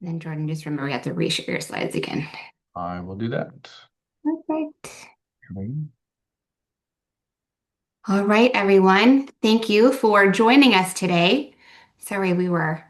then Jordan, just remember you have to reshare your slides again. I will do that. Perfect. All right, everyone. Thank you for joining us today. Sorry, we were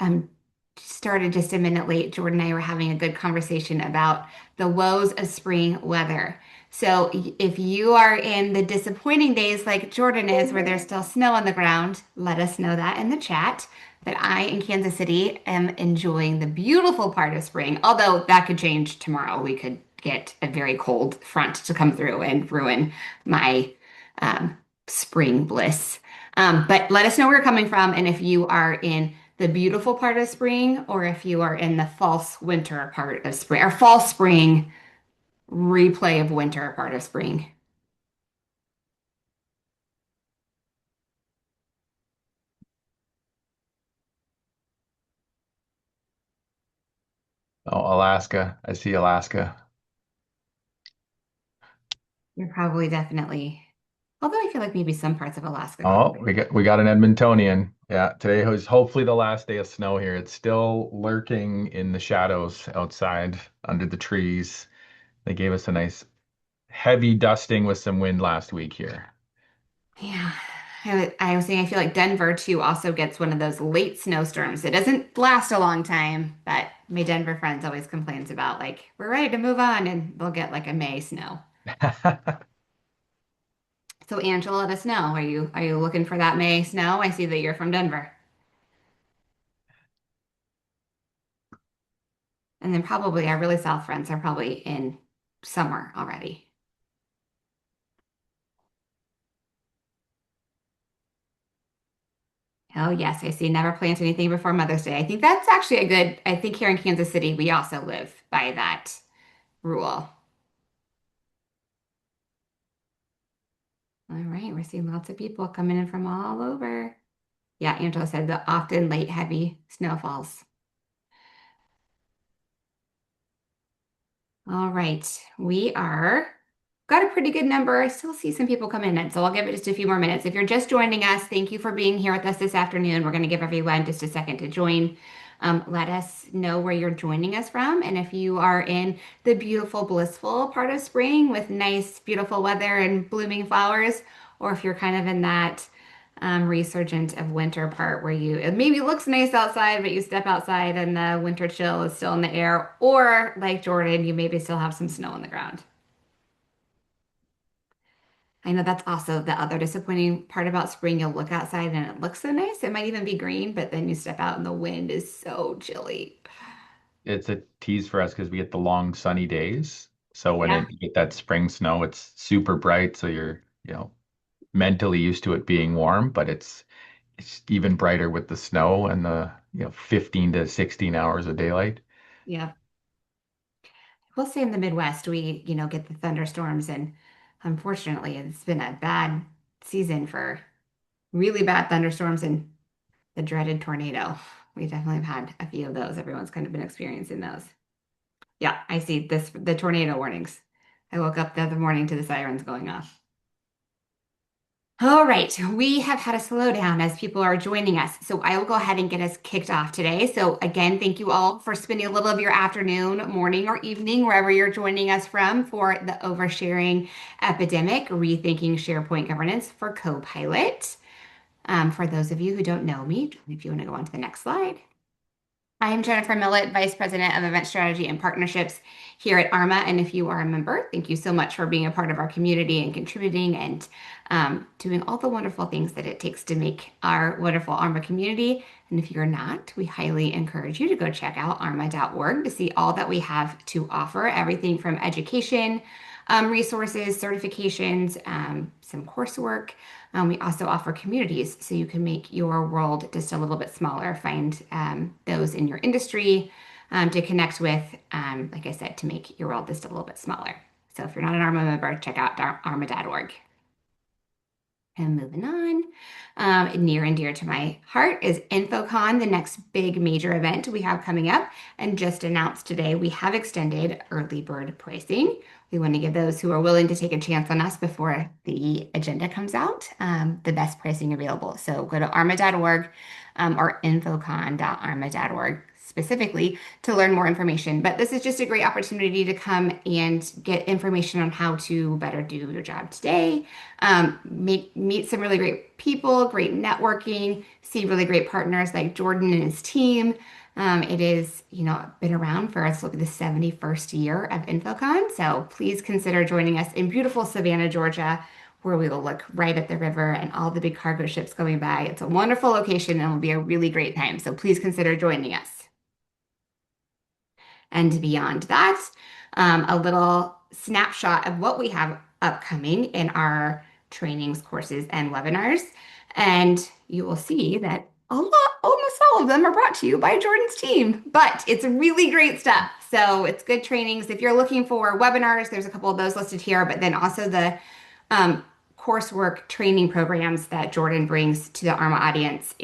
um, started just a minute late. Jordan and I were having a good conversation about the woes of spring weather. So if you are in the disappointing days like Jordan is, where there's still snow on the ground, let us know that in the chat. But I in Kansas City am enjoying the beautiful part of spring, although that could change tomorrow. We could get a very cold front to come through and ruin my um, spring bliss. But let us know where you're coming from and if you are in the beautiful part of spring or if you are in the false winter part of spring or false spring replay of winter part of spring. Oh, Alaska. I see Alaska. You're probably definitely, although I feel like maybe some parts of Alaska got Oh, away. we got an Edmontonian. Yeah, today was hopefully the last day of snow here. It's still lurking in the shadows outside under the trees. They gave us a nice heavy dusting with some wind last week here. Yeah. I was saying I feel like Denver too also gets one of those late snowstorms. It doesn't last a long time, but my Denver friends always complains about like we're ready to move on and they'll get like a May snow. So Angela, let us know. Are you looking for that May snow? I see that you're from Denver. And then probably our really south friends are probably in summer already. Oh yes, I see. Never plant anything before Mother's Day. I think that's actually a good, I think here in Kansas City, we also live by that rule. All right, we're seeing lots of people coming in from all over. Yeah, Angela said the often late heavy snowfalls. All right, we are got a pretty good number. I still see some people come in, so I'll give it just a few more minutes. If you're just joining us, thank you for being here with us this afternoon. We're going to give everyone just a second to join. Let us know where you're joining us from, and if you are in the beautiful, blissful part of spring with nice, beautiful weather and blooming flowers, or if you're kind of in that resurgent of winter part where you it maybe looks nice outside, but you step outside and the winter chill is still in the air, or like Jordan, you maybe still have some snow on the ground. I know that's also the other disappointing part about spring. You'll look outside and it looks so nice. It might even be green, but then you step out and the wind is so chilly. It's a tease for us because we get the long sunny days. So when Yeah. you get that spring snow, it's super bright. So you're, mentally used to it being warm, but it's even brighter with the snow and the 15 to 16 hours of daylight. Yeah. We'll say in the Midwest, we get the thunderstorms, and unfortunately, it's been a bad season for really bad thunderstorms and the dreaded tornado. We definitely have had a few of those. Everyone's kind of been experiencing those. Yeah, I see the tornado warnings. I woke up the other morning to the sirens going off. All right, we have had a slowdown as people are joining us. So I will go ahead and get us kicked off today. So again, thank you all for spending a little of your afternoon, morning, or evening, wherever you're joining us from for the Oversharing Epidemic, Rethinking SharePoint Governance for Copilot. For those of you who don't know me, if you want to go on to the next slide. I am Jennifer Millett, Vice President of Event Strategy and Partnerships here at ARMA. And if you are a member, thank you so much for being a part of our community and contributing and doing all the wonderful things that it takes to make our wonderful ARMA community. And if you're not, we highly encourage you to go check out arma.org to see all that we have to offer, everything from education, resources, certifications, some coursework. We also offer communities so you can make your world just a little bit smaller. Find those in your industry to connect with, like I said, to make your world just a little bit smaller. So if you're not an ARMA member, check out arma.org. And moving on, near and dear to my heart is InfoCon, the next big major event we have coming up. And just announced today, we have extended early bird pricing. We want to give those who are willing to take a chance on us before the agenda comes out the best pricing available. So go to arma.org or infocon.arma.org specifically to learn more information. But this is just a great opportunity to come and get information on how to better do your job today, meet some really great people, great networking, see really great partners like Jordan and his team. It is, been around for us, will be the 71st year of InfoCon. So please consider joining us in beautiful Savannah, Georgia, where we will look right at the river and all the big cargo ships going by. It's a wonderful location and will be a really great time. So please consider joining us. And beyond that, a little snapshot of what we have upcoming in our trainings, courses, and webinars. And you will see that almost all of them are brought to you by Jordan's team, but it's really great stuff. So it's good trainings. If you're looking for webinars, there's a couple of those listed here, but then also the um, coursework training programs that Jordan brings to the ARMA audience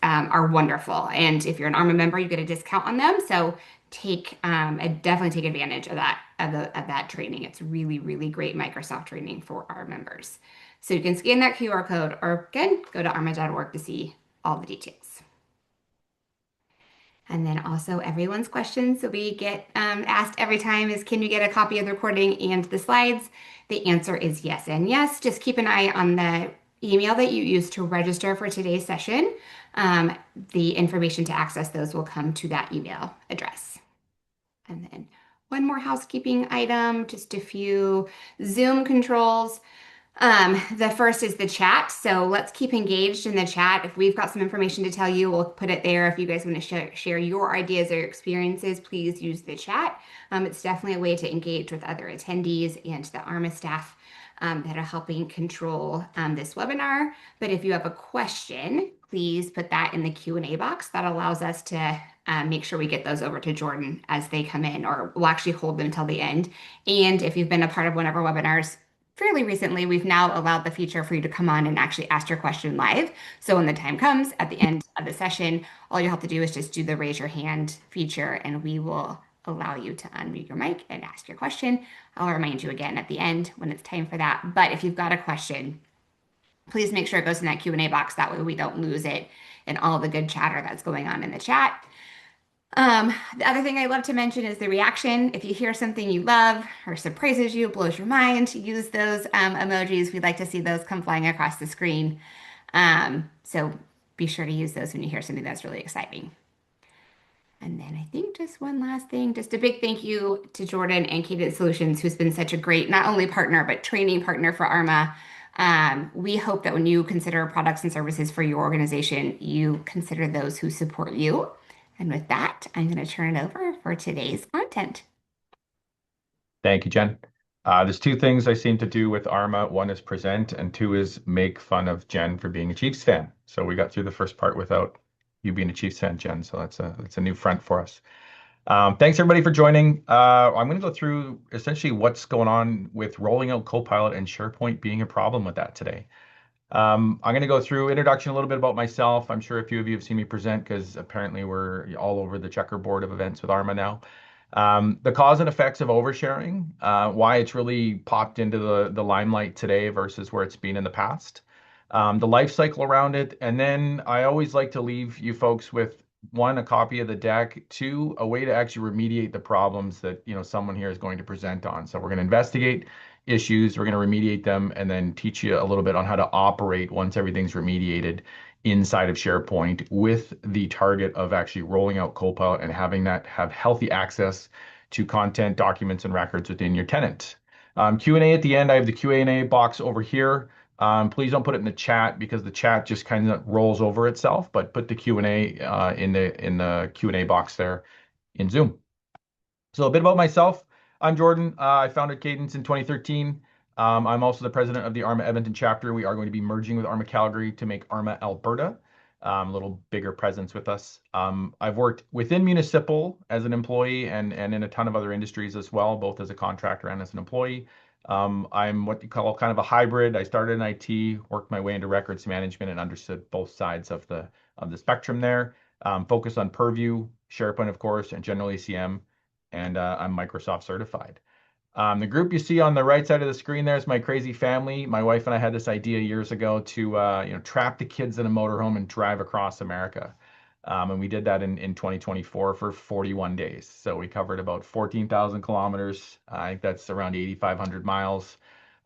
are wonderful. And if you're an ARMA member, you get a discount on them. So definitely take advantage of that training. It's really, really great Microsoft training for our members. So you can scan that QR code or again, go to arma.org to see all the details. And then also everyone's questions that we get asked every time is, can you get a copy of the recording and the slides? The answer is yes and yes. Just keep an eye on the email that you use to register for today's session. The information to access those will come to that email address. And then one more housekeeping item, just a few Zoom controls. The first is the chat. So let's keep engaged in the chat. If we've got some information to tell you, we'll put it there. If you guys want to share your ideas or experiences, please use the chat. It's definitely a way to engage with other attendees and the ARMA staff that are helping control this webinar. But if you have a question, please put that in the Q&A box. That allows us to make sure we get those over to Jordan as they come in, or we'll actually hold them till the end. And if you've been a part of one of our webinars fairly recently, we've now allowed the feature for you to come on and actually ask your question live. So when the time comes at the end of the session, all you have to do is just do the raise your hand feature and we will allow you to unmute your mic and ask your question. I'll remind you again at the end when it's time for that. But if you've got a question, please make sure it goes in that Q&A box. That way we don't lose it in all the good chatter that's going on in the chat. The other thing I love to mention is the reaction. If you hear something you love or surprises you, blows your mind, use those emojis. We'd like to see those come flying across the screen. So be sure to use those when you hear something that's really exciting. And then I think just one last thing, just a big thank you to Jordan and Cadence Solutions, who's been such a great, not only partner, but training partner for ARMA. We hope that when you consider products and services for your organization, you consider those who support you. And with that, I'm going to turn it over for today's content. Thank you, Jen. There's two things I seem to do with ARMA. One is present, and two is make fun of Jen for being a Chiefs fan. So we got through the first part without you being a Chiefs fan, Jen. So that's a new front for us. Thanks everybody for joining. I'm going to go through essentially what's going on with rolling out Copilot and SharePoint being a problem with that today. I'm going to go through introduction, a little bit about myself. I'm sure a few of you have seen me present because apparently we're all over the checkerboard of events with ARMA now. The cause and effects of oversharing, why it's really popped into the limelight today versus where it's been in the past. The life cycle around it. And then I always like to leave you folks with one, a copy of the deck, two, a way to actually remediate the problems that someone here is going to present on. So we're going to investigate issues, we're going to remediate them, and then teach you a little bit on how to operate once everything's remediated inside of SharePoint with the target of actually rolling out Copilot and having that have healthy access to content, documents, and records within your tenant. Q&A at the end, I have the Q&A box over here. Please don't put it in the chat because the chat just kind of rolls over itself, but put the Q&A in the Q&A box there in Zoom. So a bit about myself. I'm Jordan. I founded Cadence in 2013. I'm also the president of the ARMA Edmonton chapter. We are going to be merging with ARMA Calgary to make ARMA Alberta. A little bigger presence with us. I've worked within municipal as an employee and in a ton of other industries as well, both as a contractor and as an employee. I'm what you call kind of a hybrid. I started in IT, worked my way into records management, and understood both sides of the spectrum there. Focused on Purview, SharePoint, of course, and general ECM, and I'm Microsoft certified. The group you see on the right side of the screen there is my crazy family. My wife and I had this idea years ago to trap the kids in a motorhome and drive across America. And we did that in 2024 for 41 days. So we covered about 14,000 kilometers. I think that's around 8,500 miles.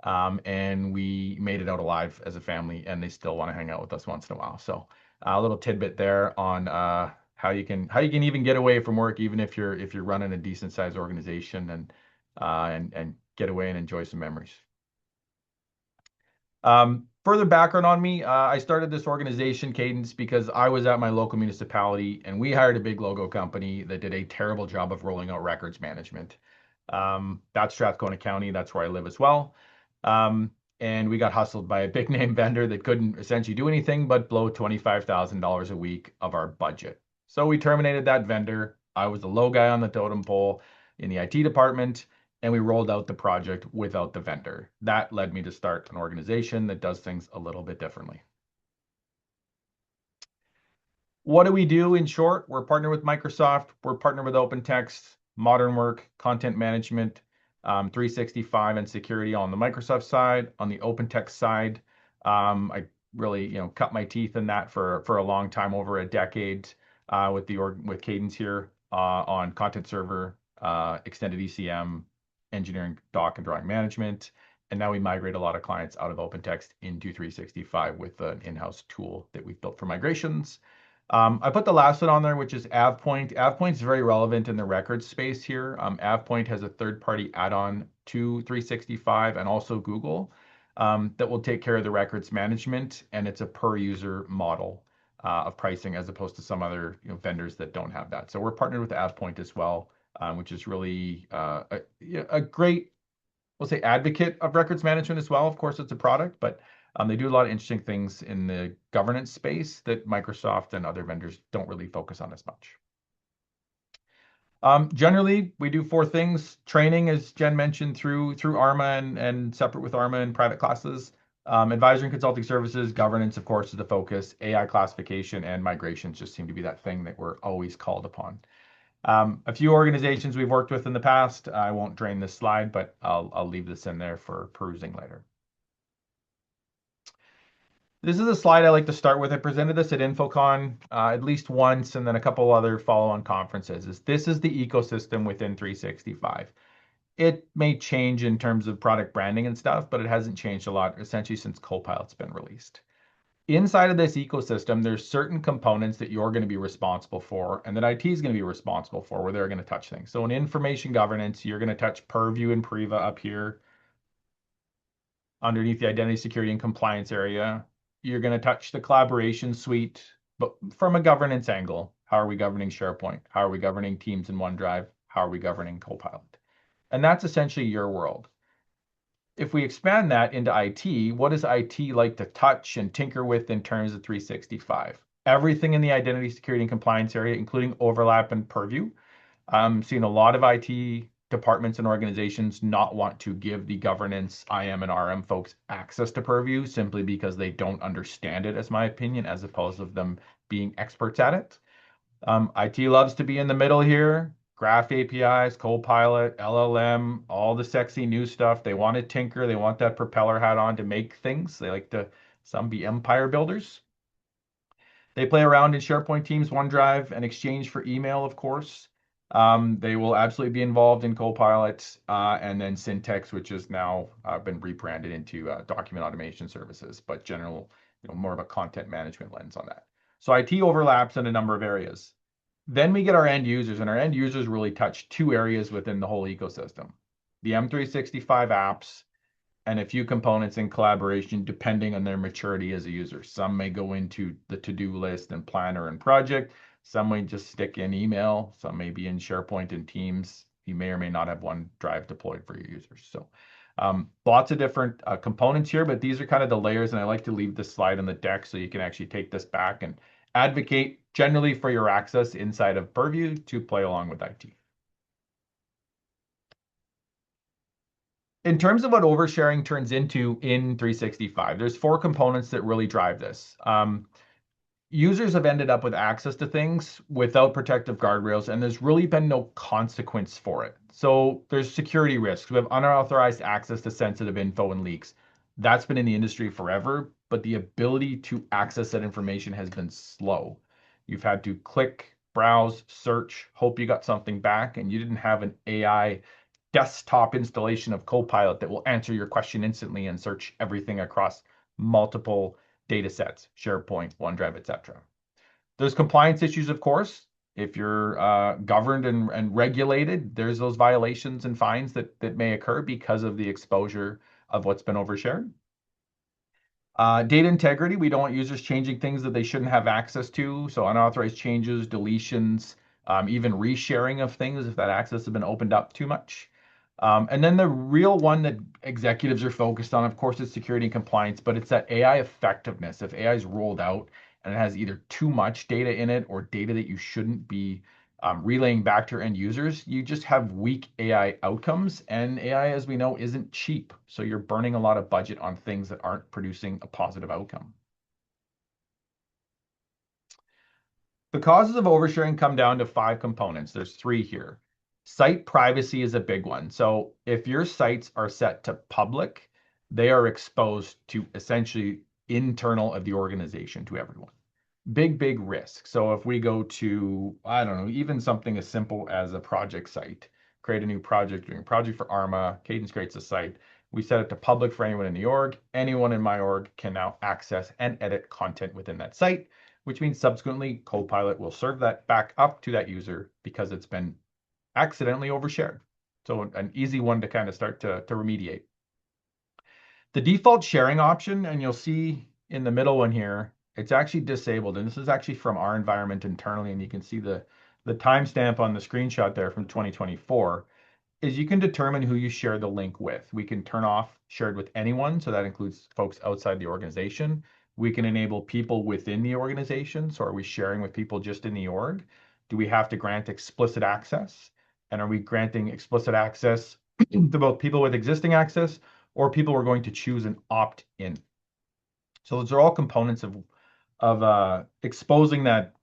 And we made it out alive as a family, and they still want to hang out with us once in a while. So a little tidbit there on how you can even get away from work, even if you're running a decent sized organization, and get away and enjoy some memories. Further background on me, I started this organization, Cadence, because I was at my local municipality and we hired a big logo company that did a terrible job of rolling out records management. That's Strathcona County. That's where I live as well. Um, and we got hustled by a big name vendor that couldn't essentially do anything but blow $25,000 a week of our budget. So we terminated that vendor. I was the low guy on the totem pole in the IT department, and we rolled out the project without the vendor. That led me to start an organization that does things a little bit differently. What do we do in short? We're partnered with Microsoft. We're partnered with OpenText, modern work, content management, 365 and security on the Microsoft side. On the OpenText side, I really, cut my teeth in that for a long time, over a decade, with Cadence here, on content server, extended ECM, engineering, doc, and drawing management. And now we migrate a lot of clients out of OpenText into 365 with an in-house tool that we've built for migrations. I put the last one on there, which is AvePoint. AvePoint is very relevant in the records space here. AvePoint has a third-party add-on to 365 and also Google, that will take care of the records management, and it's a per-user model of pricing, as opposed to some other vendors that don't have that. So we're partnered with AvePoint as well, which is really a great, we'll say, advocate of records management as well. Of course, it's a product, but they do a lot of interesting things in the governance space that Microsoft and other vendors don't really focus on as much. Generally, we do four things: training, as Jen mentioned, through ARMA and separate with ARMA and private classes. Advisory and consulting services, governance, of course, is the focus. AI classification and migrations just seem to be that thing that we're always called upon. A few organizations we've worked with in the past. I won't drain this slide, but I'll leave this in there for perusing later. This is a slide I like to start with. I presented this at InfoCon at least once, and then a couple other follow-on conferences. This is the ecosystem within 365. It may change in terms of product branding and stuff, but it hasn't changed a lot essentially since Copilot's been released. Inside of this ecosystem, there's certain components that you're going to be responsible for and that IT is going to be responsible for, where they're going to touch things. So in information governance, you're going to touch Purview and Priva up here underneath the identity security and compliance area. You're going to touch the collaboration suite, but from a governance angle. How are we governing SharePoint? How are we governing Teams in OneDrive? How are we governing Copilot? And that's essentially your world. If we expand that into IT, what does IT like to touch and tinker with in terms of 365? Everything in the identity security and compliance area, including overlap and Purview. I'm seeing a lot of IT departments and organizations not want to give the governance IM and RM folks access to Purview simply because they don't understand it, as my opinion, as opposed to them being experts at it. IT loves to be in the middle here. Graph APIs, Copilot, LLM, all the sexy new stuff. They want to tinker. They want that propeller hat on to make things. They like to, some be empire builders. They play around in SharePoint, Teams, OneDrive, and Exchange for email, of course. They will absolutely be involved in Copilot, and then Syntex, which has now been rebranded into document automation services, but general, more of a content management lens on that. So IT overlaps in a number of areas. Then we get our end users, and our end users really touch two areas within the whole ecosystem: the M365 apps and a few components in collaboration, depending on their maturity as a user. Some may go into the to-do list and planner and project. Some may just stick in email. Some may be in SharePoint and Teams. You may or may not have OneDrive deployed for your users. So lots of different components here, but these are kind of the layers, and I like to leave this slide on the deck so you can actually take this back and advocate generally for your access inside of Purview to play along with IT. In terms of what oversharing turns into in 365, there's four components that really drive this. Users have ended up with access to things without protective guardrails, and there's really been no consequence for it. So there's security risks. We have unauthorized access to sensitive info and leaks. That's been in the industry forever, but the ability to access that information has been slow. You've had to click, browse, search, hope you got something back, and you didn't have an AI desktop installation of Copilot that will answer your question instantly and search everything across multiple data sets, SharePoint, OneDrive, etc. There's compliance issues, of course. If you're governed and regulated, there's those violations and fines that may occur because of the exposure of what's been overshared. Data integrity, we don't want users changing things that they shouldn't have access to. So unauthorized changes, deletions, even resharing of things if that access has been opened up too much. And then the real one that executives are focused on, of course, is security and compliance, but it's that AI effectiveness. If AI is rolled out and it has either too much data in it or data that you shouldn't be relaying back to your end users, you just have weak AI outcomes. And AI, as we know, isn't cheap. So you're burning a lot of budget on things that aren't producing a positive outcome. The causes of oversharing come down to 5 components. There's 3 here. Site privacy is a big one. So if your sites are set to public, they are exposed to essentially internal of the organization to everyone. Big risk. So if we go to, I don't know, even something as simple as a project site, create a new project, doing a project for ARMA, Cadence creates a site. We set it to public for anyone in the org. Anyone in my org can now access and edit content within that site, which means subsequently Copilot will serve that back up to that user because it's been accidentally overshared. So an easy one to kind of start to remediate. The default sharing option, and you'll see in the middle one here, it's actually disabled. And this is actually from our environment internally. And you can see the timestamp on the screenshot there from 2024 is you can determine who you share the link with. We can turn off shared with anyone. So that includes folks outside the organization. We can enable people within the organization. So are we sharing with people just in the org? Do we have to grant explicit access? And are we granting explicit access to both people with existing access or people we're going to choose an opt-in? So those are all components of exposing that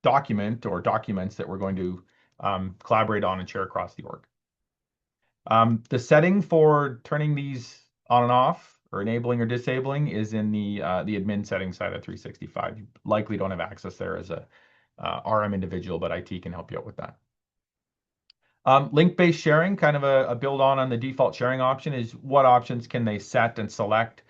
document or documents that we're going to collaborate on and share across the org. The setting for turning these on and off or enabling or disabling is in the admin settings side of 365. You likely don't have access there as a RM individual, but IT can help you out with that. Link-based sharing, kind of a build on the default sharing option, is what options can they set and select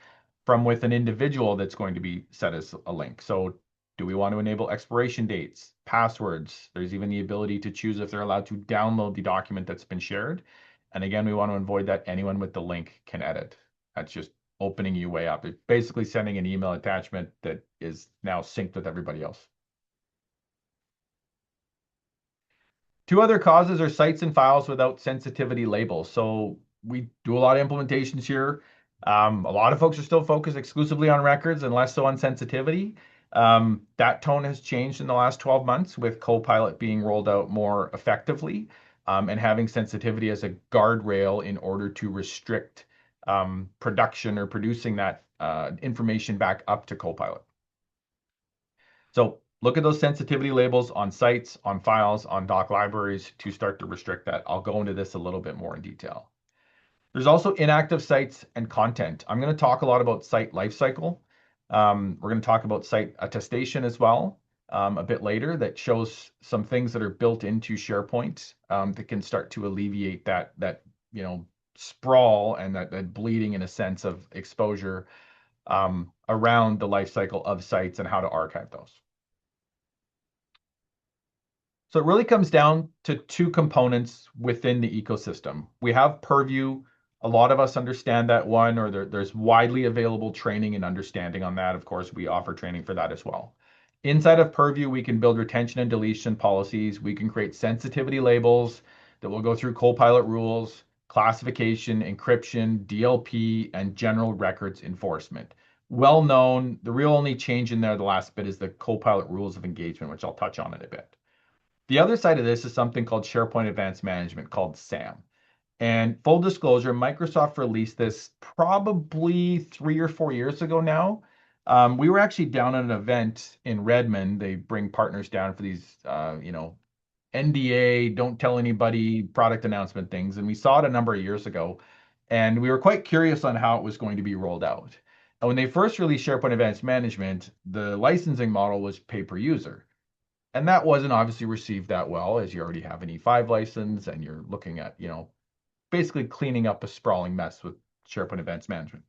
from with an individual that's going to be set as a link. So do we want to enable expiration dates, passwords? There's even the ability to choose if they're allowed to download the document that's been shared. And again, we want to avoid that anyone with the link can edit. That's just opening you way up. It's basically sending an email attachment that is now synced with everybody else. 2 other causes are sites and files without sensitivity labels. So we do a lot of implementations here. A lot of folks are still focused exclusively on records and less so on sensitivity. That tone has changed in the last 12 months with Copilot being rolled out more effectively and having sensitivity as a guardrail in order to restrict production or producing that information back up to Copilot. So look at those sensitivity labels on sites, on files, on doc libraries to start to restrict that. I'll go into this a little bit more in detail. There's also inactive sites and content. I'm going to talk a lot about site lifecycle. We're going to talk about site attestation as well a bit later that shows some things that are built into SharePoint that can start to alleviate that sprawl and that bleeding in a sense of exposure around the lifecycle of sites and how to archive those. So it really comes down to 2 components within the ecosystem. We have Purview. A lot of us understand that one, or there's widely available training and understanding on that. Of course, we offer training for that as well. Inside of Purview, we can build retention and deletion policies. We can create sensitivity labels that will go through Copilot rules, classification, encryption, DLP, and general records enforcement. Well known. The real only change in there, the last bit, is the Copilot rules of engagement, which I'll touch on in a bit. The other side of this is something called SharePoint Advanced Management, called SAM. And full disclosure, Microsoft released this probably 3 or 4 years ago now. We were actually down at an event in Redmond. They bring partners down for these, NDA, don't tell anybody product announcement things. And we saw it a number of years ago. And we were quite curious on how it was going to be rolled out. And when they first released SharePoint Advanced Management, the licensing model was pay per user. And that wasn't obviously received that well, as you already have an E5 license and you're looking at, basically cleaning up a sprawling mess with SharePoint Advanced Management.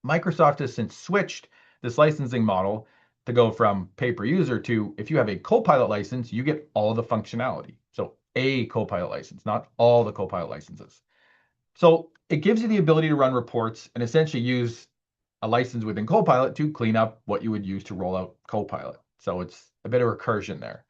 Microsoft has since switched this licensing model to go from pay per user to, if you have a Copilot license, you get all the functionality. So a Copilot license, not all the Copilot licenses. So it gives you the ability to run reports and essentially use a license within Copilot to clean up what you would use to roll out Copilot. So it's a bit of recursion there.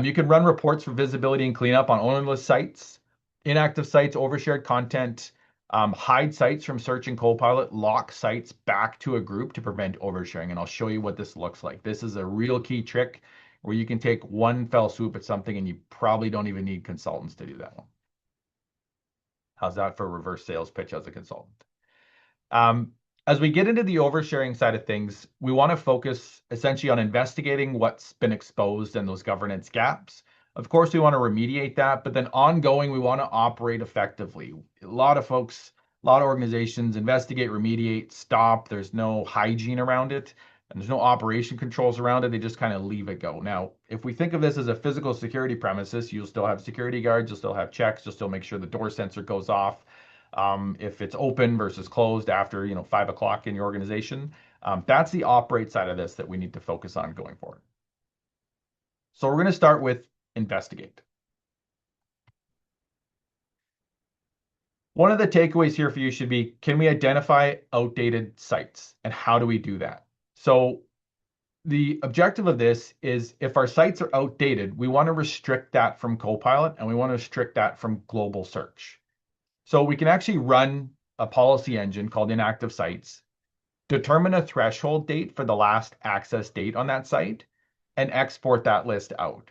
You can run reports for visibility and cleanup on ownerless sites, inactive sites, overshared content, hide sites from search and Copilot, lock sites back to a group to prevent oversharing. And I'll show you what this looks like. This is a real key trick where you can take one fell swoop at something and you probably don't even need consultants to do that one. How's that for a reverse sales pitch as a consultant? Um, as we get into the oversharing side of things, we want to focus essentially on investigating what's been exposed and those governance gaps. Of course, we want to remediate that, but then ongoing, we want to operate effectively. A lot of folks, a lot of organizations investigate, remediate, stop. There's no hygiene around it, and there's no operation controls around it. They just kind of leave it go. Now, if we think of this as a physical security premises, you'll still have security guards, you'll still have checks, you'll still make sure the door sensor goes off. If it's open versus closed after 5 o'clock in your organization, that's the operate side of this that we need to focus on going forward. So we're going to start with investigate. One of the takeaways here for you should be, can we identify outdated sites and how do we do that? So the objective of this is if our sites are outdated, we want to restrict that from Copilot and we want to restrict that from global search. So we can actually run a policy engine called inactive sites, determine a threshold date for the last access date on that site, and export that list out.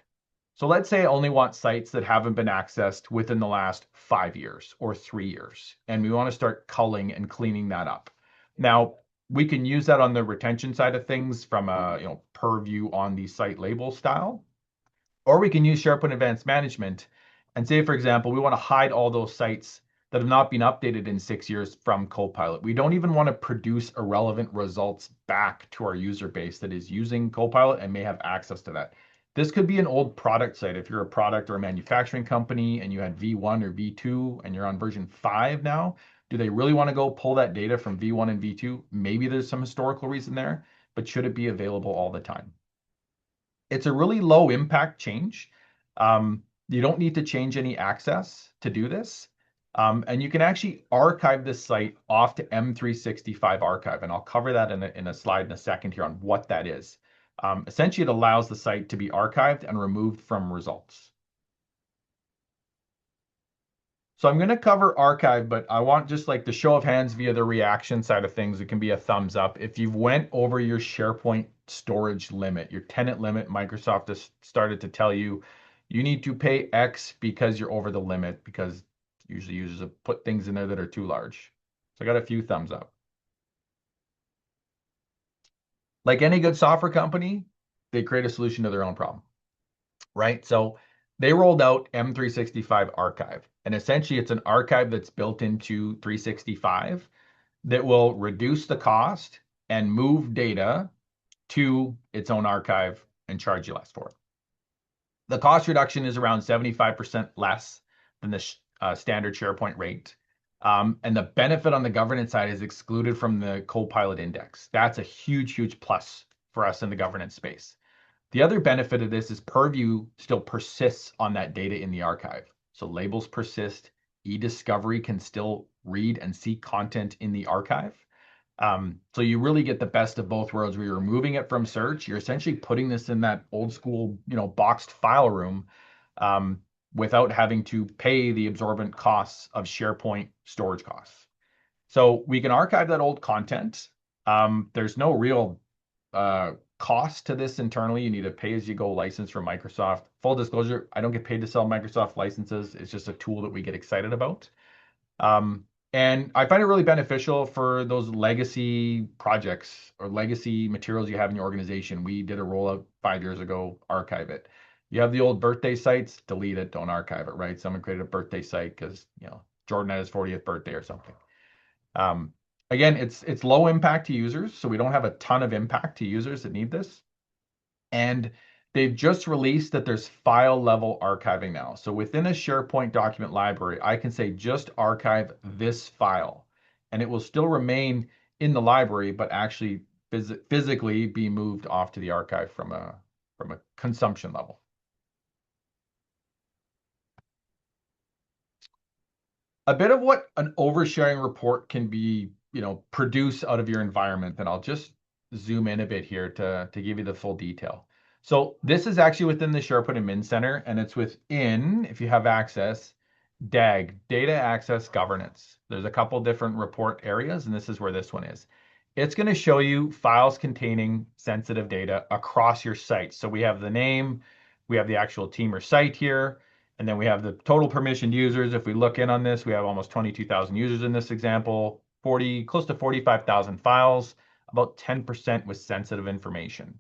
So let's say I only want sites that haven't been accessed within the last 5 years or 3 years, and we want to start culling and cleaning that up. Now, we can use that on the retention side of things from a per view on the site label style, or we can use SharePoint Advanced Management and say, for example, we want to hide all those sites that have not been updated in 6 years from Copilot. We don't even want to produce irrelevant results back to our user base that is using Copilot and may have access to that. This could be an old product site. If you're a product or a manufacturing company and you had V1 or V2 and you're on version 5 now, do they really want to go pull that data from V1 and V2? Maybe there's some historical reason there, but should it be available all the time? It's a really low impact change. You don't need to change any access to do this. And you can actually archive this site off to M365 archive. And I'll cover that in a slide in a second here on what that is. Essentially, it allows the site to be archived and removed from results. So I'm going to cover archive, but I want just like the show of hands via the reaction side of things. It can be a thumbs up. If you've went over your SharePoint storage limit, your tenant limit, Microsoft has started to tell you, you need to pay X because you're over the limit because usually users have put things in there that are too large. So I got a few thumbs up. Like any good software company, they create a solution to their own problem, right? So they rolled out M365 Archive. And essentially, it's an archive that's built into 365 that will reduce the cost and move data to its own archive and charge you less for it. The cost reduction is around 75% less than the standard SharePoint rate. And the benefit on the governance side is excluded from the Copilot index. That's a huge, huge plus for us in the governance space. The other benefit of this is Purview still persists on that data in the archive. So labels persist, e-discovery can still read and see content in the archive. So you really get the best of both worlds where you're removing it from search. You're essentially putting this in that old school, boxed file room without having to pay the absorbent costs of SharePoint storage costs. So we can archive that old content. There's no real cost to this internally. You need a pay-as-you-go license from Microsoft. Full disclosure, I don't get paid to sell Microsoft licenses. It's just a tool that we get excited about. And I find it really beneficial for those legacy projects or legacy materials you have in your organization. We did a rollout 5 years ago, archive it. You have the old birthday sites, delete it, don't archive it, right? Someone created a birthday site because, Jordan had his 40th birthday or something. Again, it's low impact to users, so we don't have a ton of impact to users that need this. And they've just released that there's file level archiving now. So within a SharePoint document library, I can say just archive this file, and it will still remain in the library, but actually physically be moved off to the archive from a consumption level. A bit of what an oversharing report can be, produce out of your environment. And I'll just zoom in a bit here to give you the full detail. So this is actually within the SharePoint Admin Center, and it's within, if you have access, DAG, Data Access Governance. There's a couple different report areas, and this is where this one is. It's going to show you files containing sensitive data across your site. So we have the name, we have the actual team or site here, and then we have the total permissioned users. If we look in on this, we have almost 22,000 users in this example, close to 45,000 files, about 10% with sensitive information.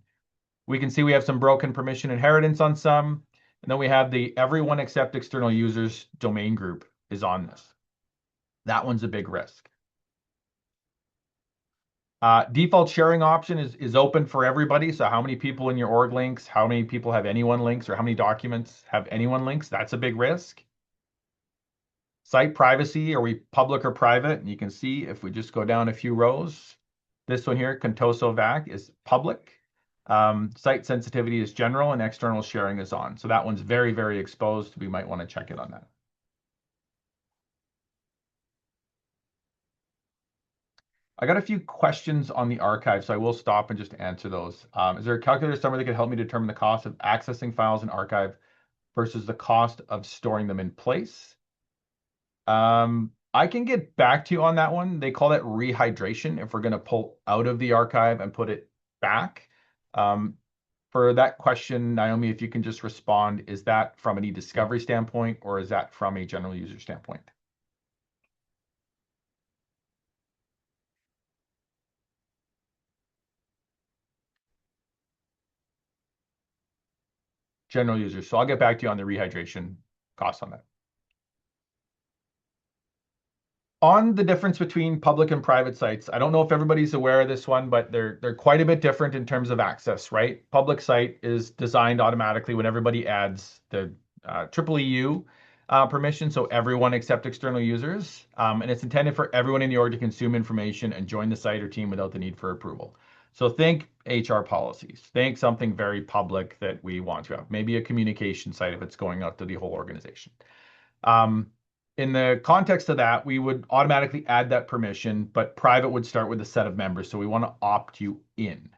We can see we have some broken permission inheritance on some, and then we have the everyone except external users domain group is on this. That one's a big risk. Default sharing option is open for everybody. So how many people in your org links, how many people have anyone links, or how many documents have anyone links? That's a big risk. Site privacy, are we public or private? And you can see if we just go down a few rows, this one here, Contoso VAC is public. Site sensitivity is general and external sharing is on. So that one's very, very exposed. We might want to check it on that. I got a few questions on the archive, so I will stop and just answer those. Is there a calculator somewhere that could help me determine the cost of accessing files in archive versus the cost of storing them in place? I can get back to you on that one. They call that rehydration if we're going to pull out of the archive and put it back. For that question, Naomi, if you can just respond, is that from an e-discovery standpoint or is that from a general user standpoint? General users. So I'll get back to you on the rehydration cost on that. On the difference between public and private sites, I don't know if everybody's aware of this one, but they're quite a bit different in terms of access, right? Public site is designed automatically when everybody adds the triple EU permission, so everyone except external users. And it's intended for everyone in the org to consume information and join the site or team without the need for approval. So think HR policies. Think something very public that we want to have. Maybe a communication site if it's going out to the whole organization. In the context of that, we would automatically add that permission, but private would start with a set of members. So we want to opt you in.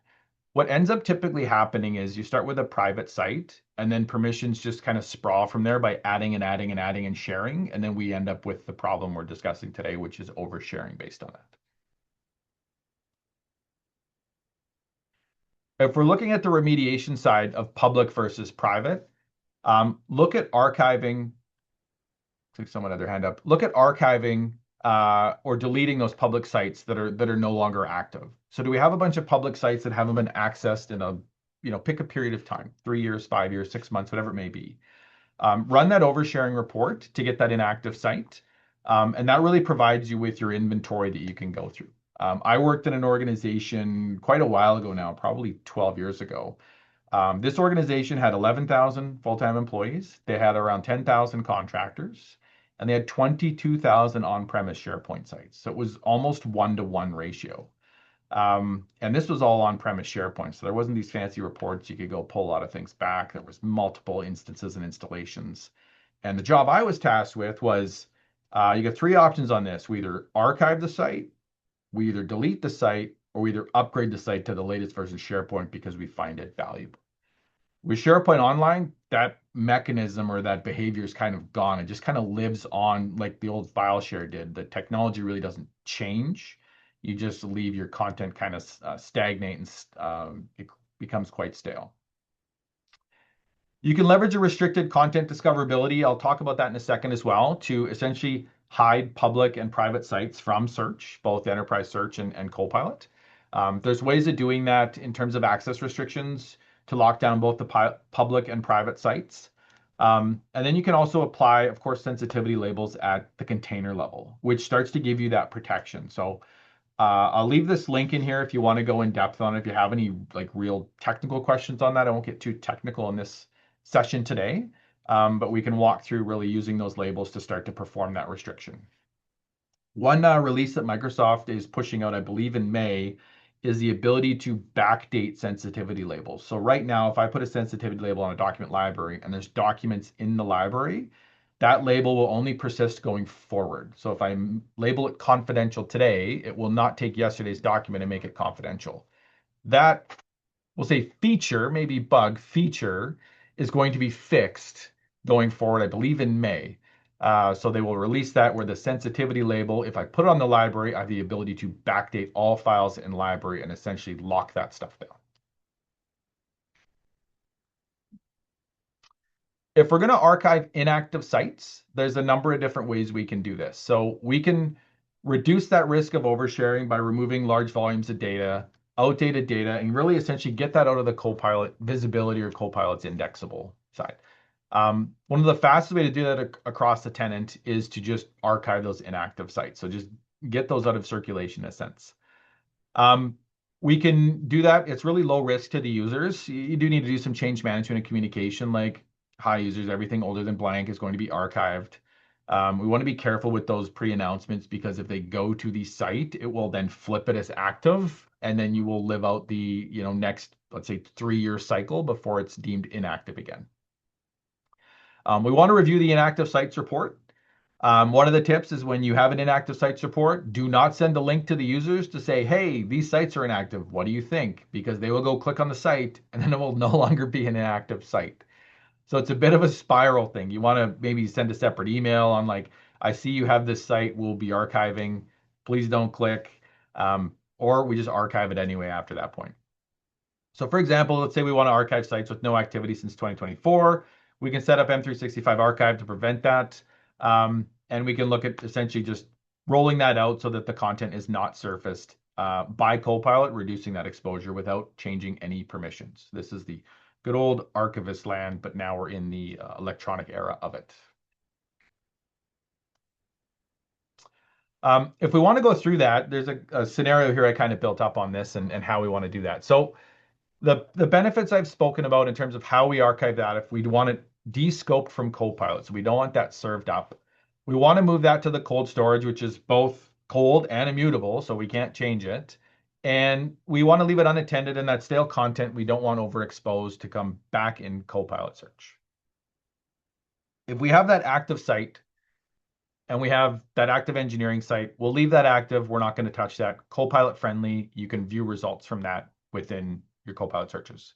What ends up typically happening is you start with a private site and then permissions just kind of sprawl from there by adding and adding and adding and sharing. And then we end up with the problem we're discussing today, which is oversharing based on that. If we're looking at the remediation side of public versus private, look at archiving. Someone had their hand up. Look at archiving or deleting those public sites that are no longer active. So do we have a bunch of public sites that haven't been accessed in pick a period of time, 3 years, 5 years, 6 months, whatever it may be. Run that oversharing report to get that inactive site. And that really provides you with your inventory that you can go through. I worked in an organization quite a while ago now, probably 12 years ago. This organization had 11,000 full-time employees. They had around 10,000 contractors, and they had 22,000 on-premise SharePoint sites. So it was almost 1-to-1 ratio. And this was all on-premise SharePoint. So there wasn't these fancy reports. You could go pull a lot of things back. There was multiple instances and installations. And the job I was tasked with was, you get 3 options on this. We either archive the site, we either delete the site, or we either upgrade the site to the latest version of SharePoint because we find it valuable. With SharePoint Online, that mechanism or that behavior is kind of gone. It just kind of lives on like the old file share did. The technology really doesn't change. You just leave your content kind of stagnate and it becomes quite stale. You can leverage a restricted content discoverability. I'll talk about that in a second as well, to essentially hide public and private sites from search, both enterprise search and Copilot. There's ways of doing that in terms of access restrictions to lock down both the public and private sites. And then you can also apply, of course, sensitivity labels at the container level, which starts to give you that protection. So I'll leave this link in here if you want to go in depth on it. If you have any like real technical questions on that, I won't get too technical in this session today, but we can walk through really using those labels to start to perform that restriction. One release that Microsoft is pushing out, I believe in May, is the ability to backdate sensitivity labels. So right now, if I put a sensitivity label on a document library and there's documents in the library, that label will only persist going forward. So if I label it confidential today, it will not take yesterday's document and make it confidential. That, we'll say feature, maybe bug feature, is going to be fixed going forward, I believe in May. So they will release that where the sensitivity label, if I put it on the library, I have the ability to backdate all files in library and essentially lock that stuff down. If we're going to archive inactive sites, there's a number of different ways we can do this. So we can reduce that risk of oversharing by removing large volumes of data, outdated data, and really essentially get that out of the Copilot visibility or Copilot's indexable side. One of the fastest way to do that across the tenant is to just archive those inactive sites. So just get those out of circulation in a sense. Um, we can do that. It's really low risk to the users. You do need to do some change management and communication, like hi users, everything older than blank is going to be archived. We want to be careful with those pre-announcements because if they go to the site, it will then flip it as active, and then you will live out the next, let's say, 3-year cycle before it's deemed inactive again. We want to review the inactive sites report. One of the tips is when you have an inactive sites report, do not send a link to the users to say, hey, these sites are inactive. What do you think? Because they will go click on the site and then it will no longer be an inactive site. So it's a bit of a spiral thing. You want to maybe send a separate email on like, I see you have this site, we'll be archiving. Please don't click. Or we just archive it anyway after that point. So for example, let's say we want to archive sites with no activity since 2024. We can set up M365 archive to prevent that. And we can look at essentially just rolling that out so that the content is not surfaced by Copilot, reducing that exposure without changing any permissions. This is the good old archivist land, but now we're in the electronic era of it. If we want to go through that, there's a scenario here I kind of built up on this and how we want to do that. So the benefits I've spoken about in terms of how we archive that, if we want it de-scoped from Copilot, so we don't want that served up, we want to move that to the cold storage, which is both cold and immutable, so we can't change it. And we want to leave it unattended, and that stale content we don't want overexposed to come back in Copilot search. If we have that active site and we have that active engineering site, we'll leave that active. We're not going to touch that. Copilot friendly. You can view results from that within your Copilot searches.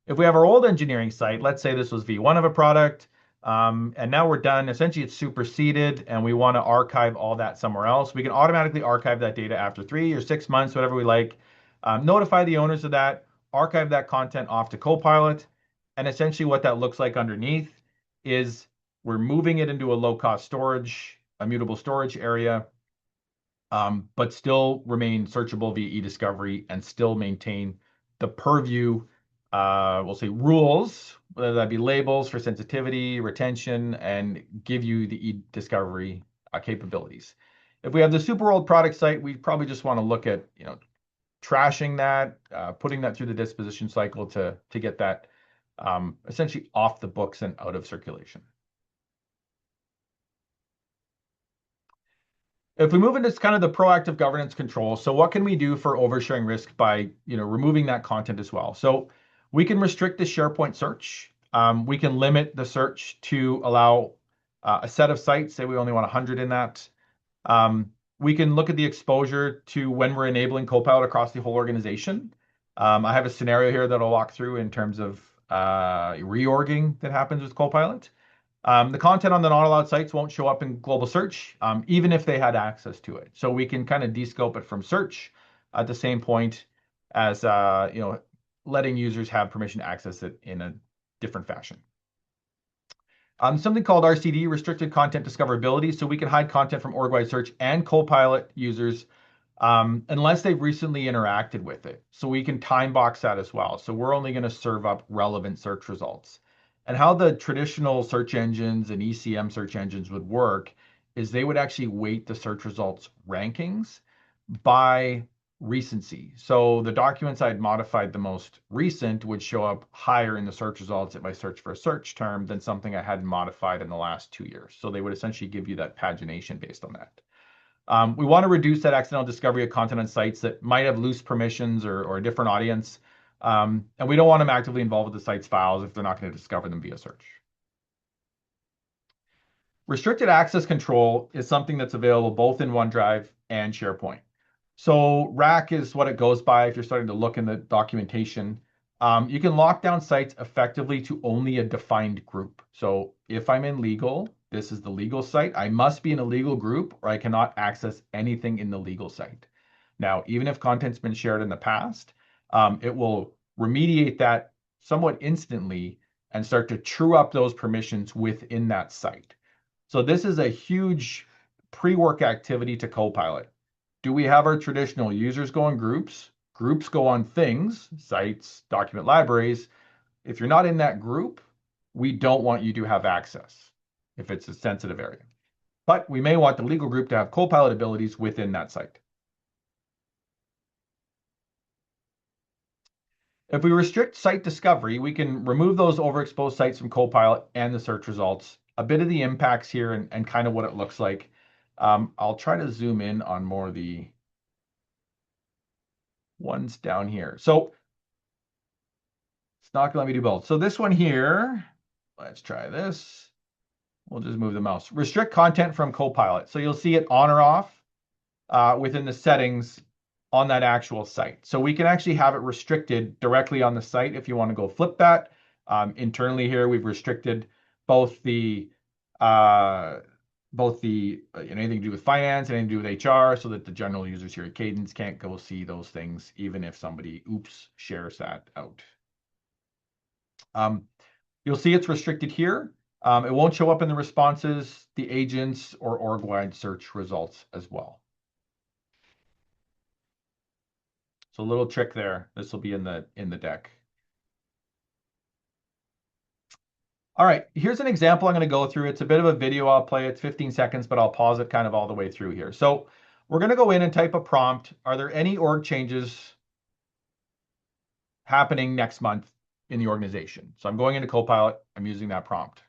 If we have our old engineering site, let's say this was V1 of a product, and now we're done. Essentially, it's superseded, and we want to archive all that somewhere else. We can automatically archive that data after 3 or 6 months, whatever we like. Notify the owners of that, archive that content off to Copilot, and essentially what that looks like underneath is we're moving it into a low-cost storage, immutable storage area, but still remain searchable via e-discovery and still maintain the purview, we'll say rules, whether that be labels for sensitivity, retention, and give you the e-discovery capabilities. If we have the super old product site, we probably just want to look at, trashing that, putting that through the disposition cycle to get that essentially off the books and out of circulation. If we move into kind of the proactive governance control, so what can we do for oversharing risk by removing that content as well? So we can restrict the SharePoint search. We can limit the search to allow a set of sites. Say we only want 100 in that. We can look at the exposure to when we're enabling Copilot across the whole organization. I have a scenario here that I'll walk through in terms of reorging that happens with Copilot. The content on the not allowed sites won't show up in global search, even if they had access to it. So we can kind of descope it from search at the same point as letting users have permission to access it in a different fashion. Something called RCD, restricted content discoverability. So we can hide content from org-wide search and Copilot users unless they've recently interacted with it. So we can time box that as well. So we're only going to serve up relevant search results. And how the traditional search engines and ECM search engines would work is they would actually weight the search results rankings. by recency. So the documents I'd modified the most recent would show up higher in the search results if I search for a search term than something I hadn't modified in the last 2 years. So they would essentially give you that pagination based on that. We want to reduce that accidental discovery of content on sites that might have loose permissions or a different audience. And we don't want them actively involved with the site's files if they're not going to discover them via search. Restricted access control is something that's available both in OneDrive and SharePoint. So RAC is what it goes by if you're starting to look in the documentation. You can lock down sites effectively to only a defined group. So if I'm in legal, this is the legal site. I must be in a legal group or I cannot access anything in the legal site. Now, even if content's been shared in the past, it will remediate that somewhat instantly and start to true up those permissions within that site. So this is a huge pre-work activity to Copilot. Do we have our traditional users go on groups? Groups go on things, sites, document libraries. If you're not in that group, we don't want you to have access if it's a sensitive area. But we may want the legal group to have Copilot abilities within that site. If we restrict site discovery, we can remove those overexposed sites from Copilot and the search results. A bit of the impacts here and kind of what it looks like. I'll try to zoom in on more of the ones down here. So it's not gonna let me do both. So this one here, let's try this. We'll just move the mouse. Restrict content from Copilot. So you'll see it on or off within the settings on that actual site. So we can actually have it restricted directly on the site if you want to go flip that. Internally here, we've restricted both the anything to do with finance, anything to do with HR, so that the general users here at Cadence can't go see those things, even if somebody, shares that out. You'll see it's restricted here. It won't show up in the responses, the agents, or org-wide search results as well. So a little trick there. This will be in the deck. All right, here's an example I'm going to go through. It's a bit of a video I'll play. It's 15 seconds, but I'll pause it kind of all the way through here. So we're going to go in and type a prompt. Are there any org changes happening next month in the organization? So I'm going into Copilot. I'm using that prompt.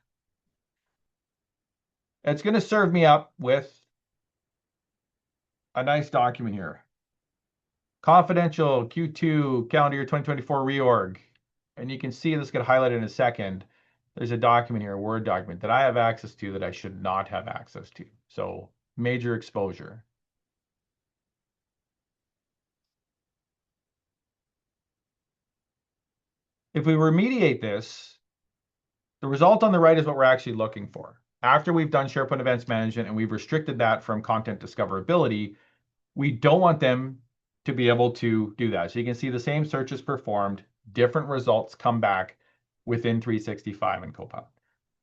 It's going to serve me up with a nice document here. Confidential Q2 calendar year 2024 reorg. And you can see this get highlighted in a second. There's a document here, a Word document that I have access to that I should not have access to. So major exposure. If we remediate this, the result on the right is what we're actually looking for. After we've done SharePoint Events Management and we've restricted that from content discoverability, we don't want them to be able to do that. So you can see the same searches performed, different results come back within 365 in Copilot.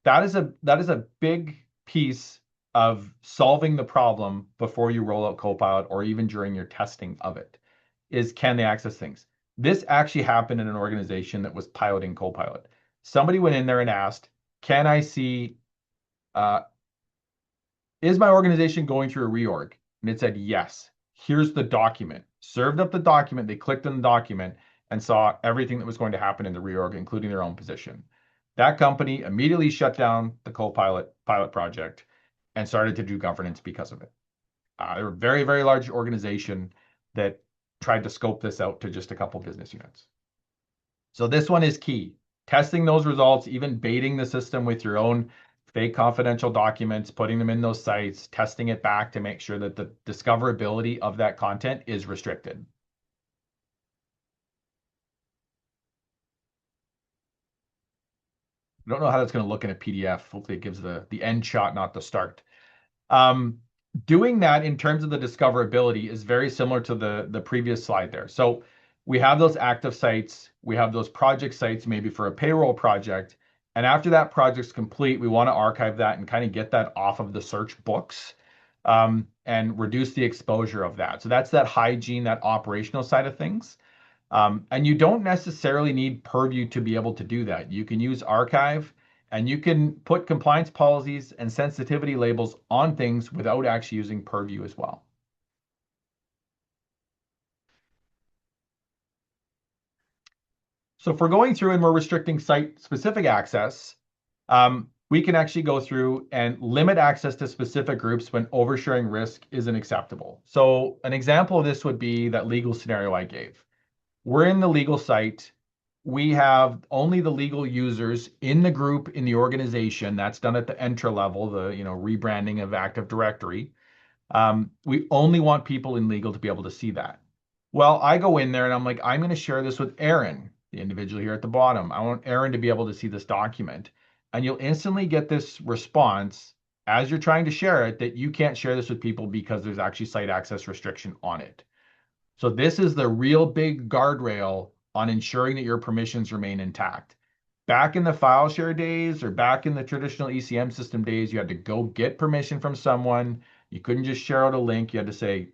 That is a big piece of solving the problem before you roll out Copilot or even during your testing of it, is can they access things? This actually happened in an organization that was piloting Copilot. Somebody went in there and asked, can I see, is my organization going through a reorg? And it said, yes. Here's the document. Served up the document. They clicked on the document and saw everything that was going to happen in the reorg, including their own position. That company immediately shut down the Copilot pilot project and started to do governance because of it. They're a very, very large organization that tried to scope this out to just a couple business units. So this one is key. Testing those results, even baiting the system with your own fake confidential documents, putting them in those sites, testing it back to make sure that the discoverability of that content is restricted. I don't know how that's going to look in a PDF. Hopefully it gives the end shot, not the start. Doing that in terms of the discoverability is very similar to the previous slide there. So we have those active sites, we have those project sites, maybe for a payroll project. And after that project's complete, we want to archive that and kind of get that off of the search books and reduce the exposure of that. So that's that hygiene, that operational side of things. And you don't necessarily need Purview to be able to do that. You can use Archive and you can put compliance policies and sensitivity labels on things without actually using Purview as well. So if we're going through and we're restricting site-specific access, we can actually go through and limit access to specific groups when oversharing risk isn't acceptable. So an example of this would be that legal scenario I gave. We're in the legal site. We have only the legal users in the group in the organization. That's done at the Entra level, the rebranding of Active Directory. We only want people in legal to be able to see that. Well, I go in there and I'm like, I'm going to share this with Aaron, the individual here at the bottom. I want Aaron to be able to see this document. And you'll instantly get this response as you're trying to share it that you can't share this with people because there's actually site access restriction on it. So this is the real big guardrail on ensuring that your permissions remain intact. Back in the file share days or back in the traditional ECM system days, you had to go get permission from someone. You couldn't just share out a link. You had to say,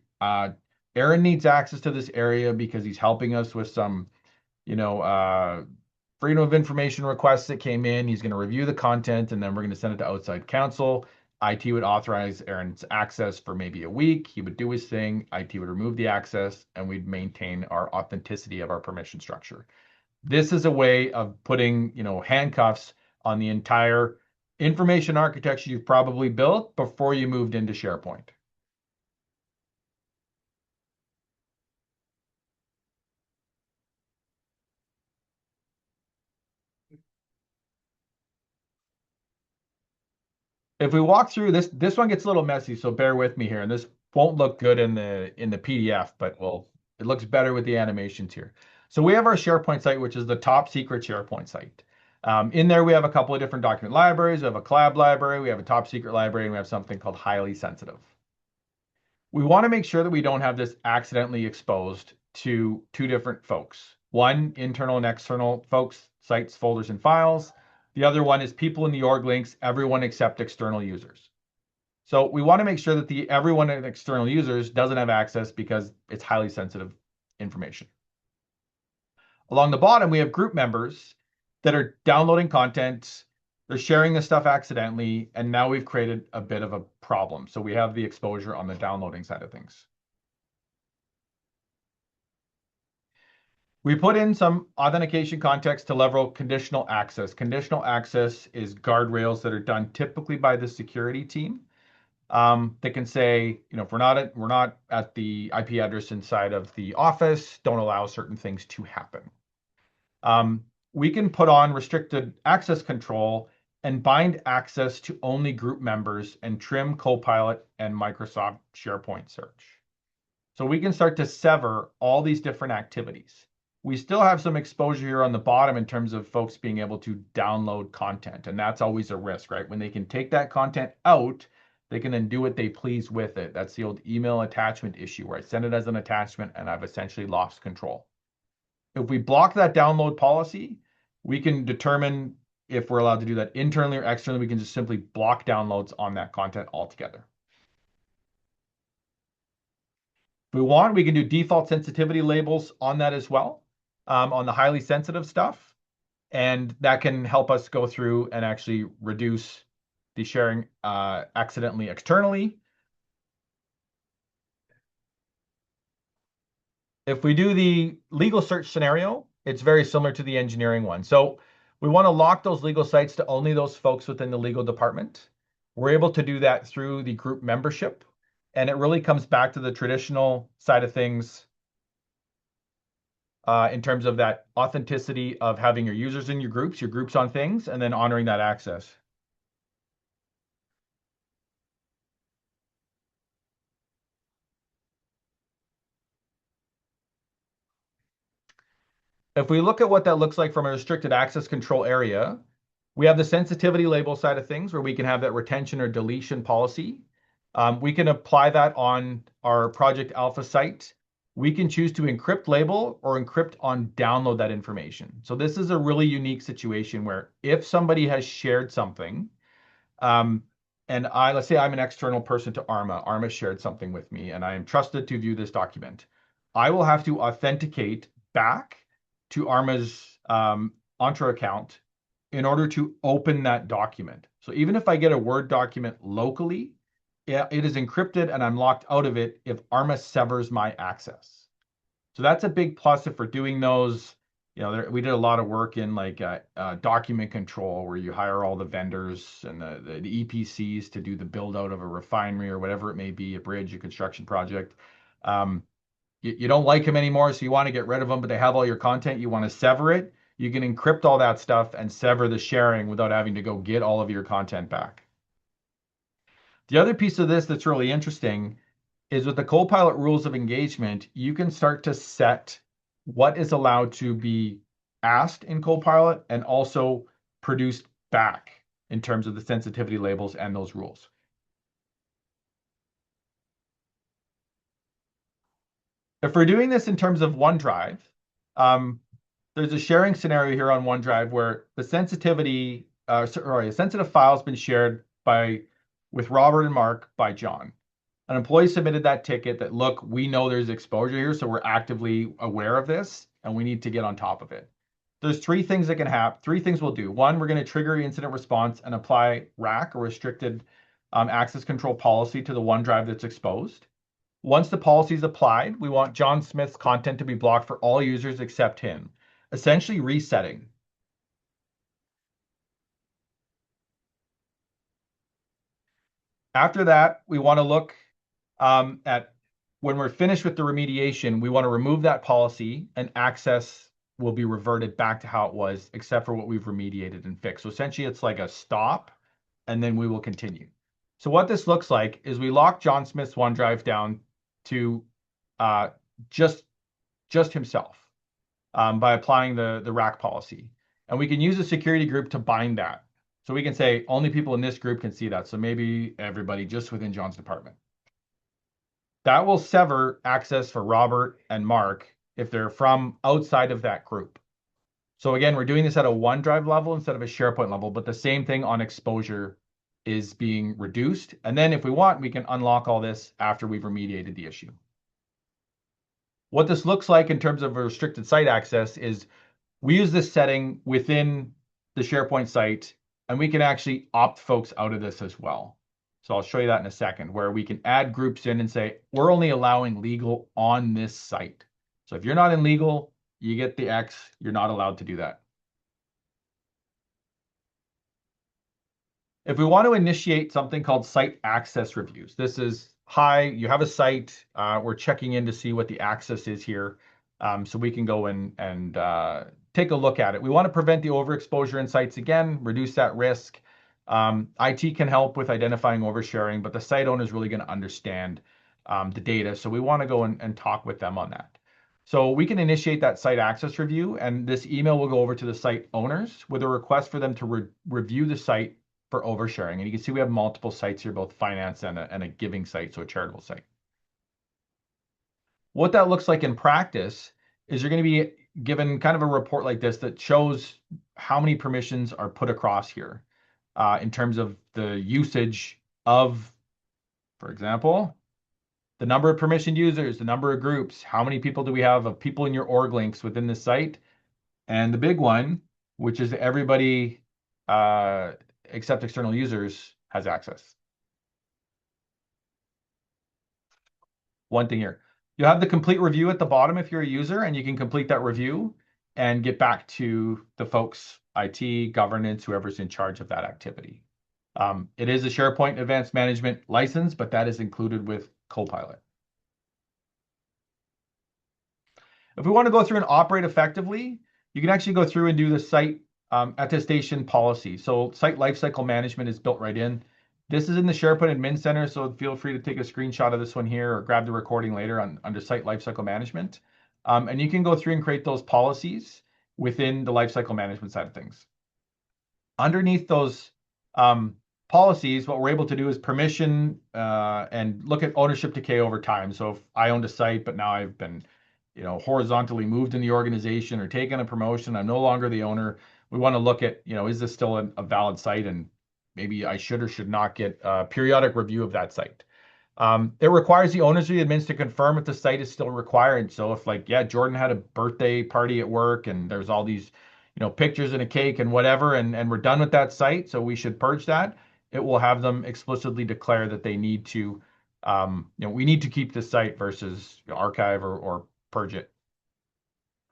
Aaron needs access to this area because he's helping us with some, you know, freedom of information requests that came in. He's going to review the content and then we're going to send it to outside counsel. IT would authorize Aaron's access for maybe a week. He would do his thing. IT would remove the access and we'd maintain our authenticity of our permission structure. This is a way of putting, handcuffs on the entire information architecture you've probably built before you moved into SharePoint. If we walk through this one gets a little messy, so bear with me here. And this won't look good in the PDF, but it looks better with the animations here. So we have our SharePoint site, which is the top secret SharePoint site. In there, we have a couple of different document libraries. We have a collab library, we have a top secret library, and we have something called highly sensitive. We want to make sure that we don't have this accidentally exposed to two different folks. One, internal and external folks, sites, folders, and files. The other one is people in the org links, everyone except external users. So we want to make sure that the everyone and external users doesn't have access because it's highly sensitive information. Along the bottom, we have group members that are downloading content, they're sharing this stuff accidentally, and now we've created a bit of a problem. So we have the exposure on the downloading side of things. We put in some authentication context to level conditional access. Conditional access is guardrails that are done typically by the security team. They can say, if we're not at the IP address inside of the office, don't allow certain things to happen. We can put on restricted access control and bind access to only group members and trim Copilot and Microsoft SharePoint search. So we can start to sever all these different activities. We still have some exposure here on the bottom in terms of folks being able to download content. And that's always a risk, right? When they can take that content out, they can then do what they please with it. That's the old email attachment issue where I send it as an attachment and I've essentially lost control. If we block that download policy, we can determine if we're allowed to do that internally or externally. We can just simply block downloads on that content altogether. If we want, we can do default sensitivity labels on that as well, on the highly sensitive stuff. And that can help us go through and actually reduce the sharing accidentally externally. If we do the legal search scenario, it's very similar to the engineering one. So we want to lock those legal sites to only those folks within the legal department. We're able to do that through the group membership. And it really comes back to the traditional side of things in terms of that authenticity of having your users in your groups on things, and then honoring that access. If we look at what that looks like from a restricted access control area, we have the sensitivity label side of things where we can have that retention or deletion policy. We can apply that on our Project Alpha site. We can choose to encrypt label or encrypt on download that information. So this is a really unique situation where if somebody has shared something, and let's say I'm an external person to ARMA. ARMA shared something with me, and I am trusted to view this document. I will have to authenticate back to ARMA's Entra account in order to open that document. So even if I get a Word document locally, it is encrypted and I'm locked out of it if ARMA severs my access. So that's a big plus if we're doing those we did a lot of work in like document control where you hire all the vendors and the EPCs to do the build out of a refinery or whatever it may be, a bridge, a construction project. Um, you don't like them anymore, so you want to get rid of them, but they have all your content. You want to sever it. You can encrypt all that stuff and sever the sharing without having to go get all of your content back. The other piece of this that's really interesting is with the Copilot rules of engagement, you can start to set what is allowed to be asked in Copilot and also produced back in terms of the sensitivity labels and those rules. If we're doing this in terms of OneDrive, um, there's a sharing scenario here on OneDrive where the a sensitive file has been shared with Robert and Mark by John. An employee submitted that ticket that, look, we know there's exposure here, so we're actively aware of this and we need to get on top of it. There's three things that can happen. Three things we'll do. One, we're going to trigger incident response and apply RAC, or restricted access control policy, to the OneDrive that's exposed. Once the policy is applied, we want John Smith's content to be blocked for all users except him, essentially resetting. After that, we want to look at when we're finished with the remediation, we want to remove that policy and access will be reverted back to how it was, except for what we've remediated and fixed. So essentially, it's like a stop, and then we will continue. So what this looks like is we lock John Smith's OneDrive down to uh, just himself by applying the rack policy. And we can use a security group to bind that. So we can say only people in this group can see that. So maybe everybody just within John's department. That will sever access for Robert and Mark if they're from outside of that group. So again, we're doing this at a OneDrive level instead of a SharePoint level, but the same thing on exposure is being reduced. And then if we want, we can unlock all this after we've remediated the issue. What this looks like in terms of restricted site access is we use this setting within the SharePoint site, and we can actually opt folks out of this as well. So I'll show you that in a second, where we can add groups in and say, we're only allowing legal on this site. So if you're not in legal, you get the X, you're not allowed to do that. If we want to initiate something called site access reviews, this is, hi, you have a site, we're checking in to see what the access is here. So we can go and take a look at it. We want to prevent the overexposure in sites again, reduce that risk. IT can help with identifying oversharing, but the site owner is really going to understand the data. So we want to go and talk with them on that. So we can initiate that site access review, and this email will go over to the site owners with a request for them to review the site for oversharing. And you can see we have multiple sites here, both finance and a giving site, so a charitable site. What that looks like in practice is you're going to be given kind of a report like this that shows how many permissions are put across here in terms of the usage of, for example, the number of permissioned users, the number of groups, how many people do we have of people in your org links within the site, and the big one, which is everybody except external users has access. One thing here. You'll have the complete review at the bottom if you're a user, and you can complete that review and get back to the folks, IT, governance, whoever's in charge of that activity. It is a SharePoint Advanced Management license, but that is included with Copilot. If we want to go through and operate effectively, you can actually go through and do the site attestation policy. So site lifecycle management is built right in. This is in the SharePoint Admin Center, so feel free to take a screenshot of this one here or grab the recording later under Site Lifecycle Management. And you can go through and create those policies within the lifecycle management side of things. Underneath those policies, what we're able to do is permission and look at ownership decay over time. So if I owned a site, but now I've been horizontally moved in the organization or taken a promotion, I'm no longer the owner. We want to look at, is this still a valid site? And maybe I should or should not get a periodic review of that site. It requires the owners or the admins to confirm if the site is still required. So if Jordan had a birthday party at work and there's all these, pictures and a cake and whatever, and we're done with that site, so we should purge that, it will have them explicitly declare that they need to, we need to keep this site versus archive or purge it.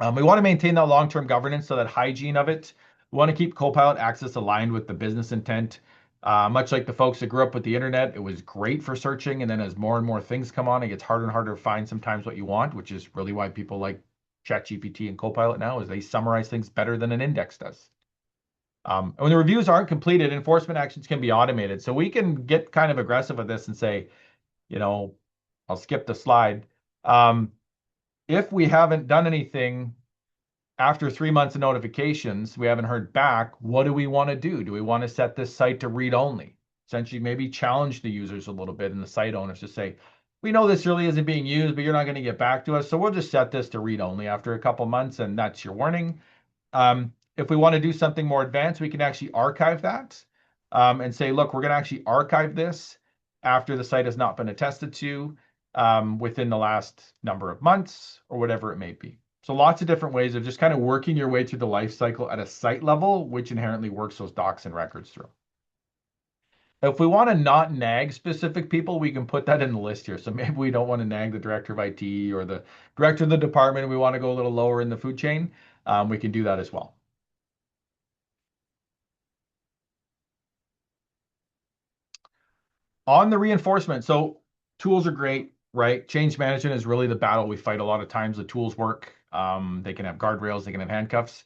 We want to maintain that long-term governance, so that hygiene of it. We want to keep Copilot access aligned with the business intent. Much like the folks that grew up with the internet, it was great for searching. And then as more and more things come on, it gets harder and harder to find sometimes what you want, which is really why people like ChatGPT and Copilot now, is they summarize things better than an index does. And when the reviews aren't completed, enforcement actions can be automated. So we can get kind of aggressive with this and say, you know, I'll skip the slide. Um, if we haven't done anything after 3 months of notifications, we haven't heard back, what do we want to do? Do we want to set this site to read only? Essentially, maybe challenge the users a little bit and the site owners to say, we know this really isn't being used, but you're not going to get back to us. So we'll just set this to read only after a couple months, and that's your warning. If we want to do something more advanced, we can actually archive that and say, look, we're going to actually archive this after the site has not been attested to within the last number of months or whatever it may be. So lots of different ways of just kind of working your way through the life cycle at a site level, which inherently works those docs and records through. If we want to not nag specific people, we can put that in the list here. So maybe we don't want to nag the director of IT or the director of the department. We want to go a little lower in the food chain. We can do that as well. On the reinforcement, so tools are great, right? Change management is really the battle we fight a lot of times. The tools work. They can have guardrails, they can have handcuffs.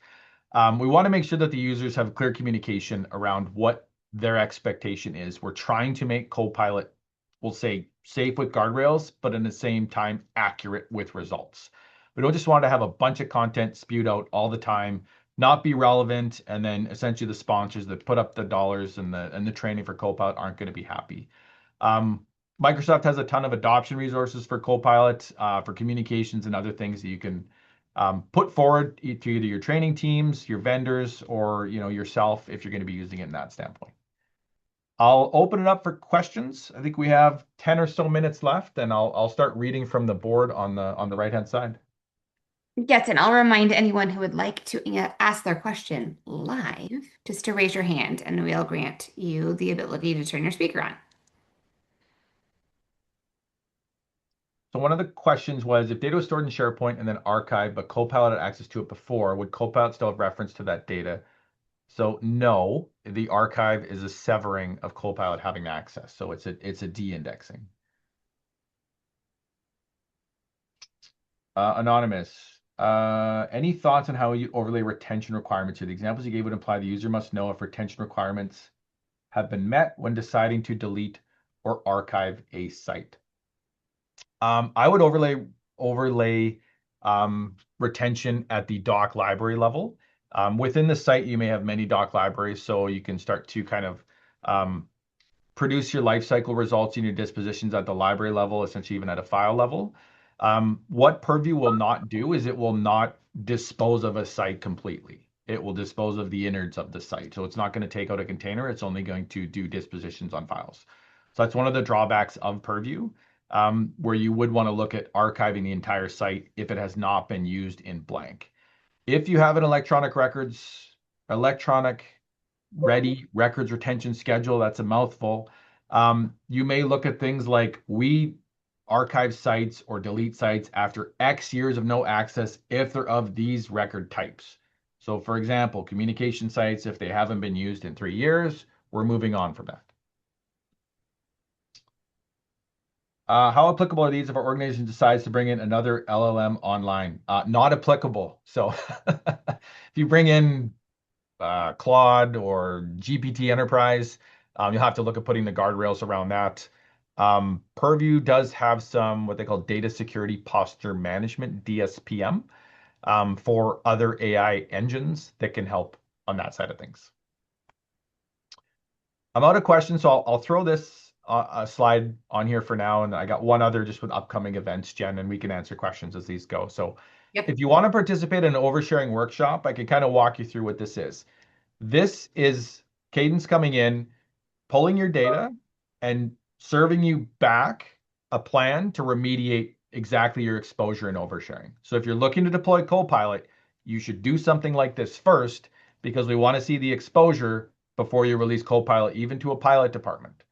We want to make sure that the users have clear communication around what their expectation is. We're trying to make Copilot, we'll say, safe with guardrails, but in the same time, accurate with results. We don't just want to have a bunch of content spewed out all the time, not be relevant, and then essentially the sponsors that put up the dollars and the training for Copilot aren't going to be happy. Um, Microsoft has a ton of adoption resources for Copilot, for communications and other things that you can put forward to either your training teams, your vendors, or yourself if you're going to be using it in that standpoint. I'll open it up for questions. I think we have 10 or so minutes left, and I'll start reading from the board on the right-hand side. Yes, and I'll remind anyone who would like to ask their question live just to raise your hand, and we'll grant you the ability to turn your speaker on. So one of the questions was, if data was stored in SharePoint and then archived, but Copilot had access to it before, would Copilot still have reference to that data? So no, the archive is a severing of Copilot having access. So it's a de-indexing. Anonymous. Any thoughts on how you overlay retention requirements here? The examples you gave would imply the user must know if retention requirements have been met when deciding to delete or archive a site. I would overlay retention at the doc library level. Within the site, you may have many doc libraries, so you can start to kind of produce your lifecycle results and your dispositions at the library level, essentially even at a file level. What Purview will not do is it will not dispose of a site completely. It will dispose of the innards of the site. So it's not going to take out a container. It's only going to do dispositions on files. So that's one of the drawbacks of Purview, where you would want to look at archiving the entire site if it has not been used in blank. If you have an electronic ready records retention schedule, that's a mouthful. You may look at things like, we archive sites or delete sites after X years of no access if they're of these record types. So for example, communication sites, if they haven't been used in 3 years, we're moving on from that. How applicable are these if our organization decides to bring in another LLM online? Not applicable. So if you bring in Claude or GPT Enterprise, you'll have to look at putting the guardrails around that. Purview does have some what they call data security posture management, DSPM, for other AI engines that can help on that side of things. I'm out of questions, so I'll throw this a slide on here for now, and I got one other just with upcoming events, Jen, and we can answer questions as these go. So Yep. if you want to participate in an oversharing workshop, I can kind of walk you through what this is. This is Cadence coming in, pulling your data and serving you back a plan to remediate exactly your exposure and oversharing. So if you're looking to deploy Copilot, you should do something like this first, because we want to see the exposure before you release Copilot, even to a pilot department.